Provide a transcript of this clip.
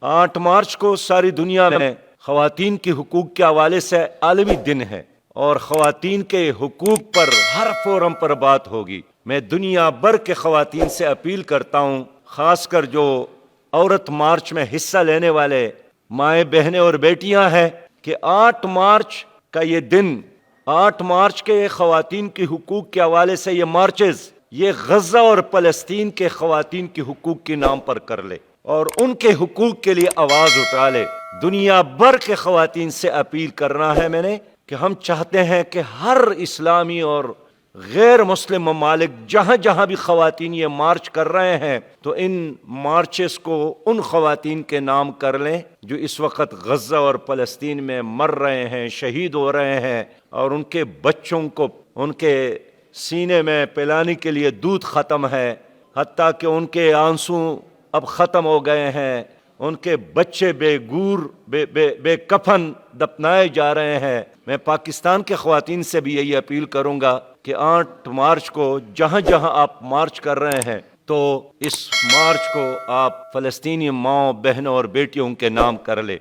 8 مارچ کو ساری دنیا میں خواتین کے حقوق کے حوالے سے عالمی دن ہے، اور خواتین کے حقوق پر ہر فورم پر بات ہوگی۔ میں دنیا بھر کے خواتین سے اپیل کرتا ہوں، خاص کر جو عورت مارچ میں حصہ لینے والے مائیں بہنیں اور بیٹیاں ہیں، کہ 8 مارچ کا یہ دن، 8 مارچ کے خواتین کے حقوق کے حوالے سے یہ مارچز، یہ غزہ اور فلسطین کے خواتین کے حقوق کے نام پر کر لے اور ان کے حقوق کے لیے آواز اٹھا لے۔ دنیا بھر کے خواتین سے اپیل کرنا ہے میں نے کہ ہم چاہتے ہیں کہ ہر اسلامی اور غیر مسلم ممالک جہاں جہاں بھی خواتین یہ مارچ کر رہے ہیں تو ان مارچز کو ان خواتین کے نام کر لیں جو اس وقت غزہ اور فلسطین میں مر رہے ہیں، شہید ہو رہے ہیں، اور ان کے بچوں کو ان کے سینے میں پلانے کے لیے دودھ ختم ہے، حتیٰ کہ ان کے آنسو اب ختم ہو گئے ہیں، ان کے بچے بے گور بے کفن دفنائے جا رہے ہیں۔ میں پاکستان کے خواتین سے بھی یہی اپیل کروں گا کہ 8 مارچ کو جہاں جہاں آپ مارچ کر رہے ہیں تو اس مارچ کو آپ فلسطینی ماؤں بہنوں اور بیٹیوں کے نام کر لیں۔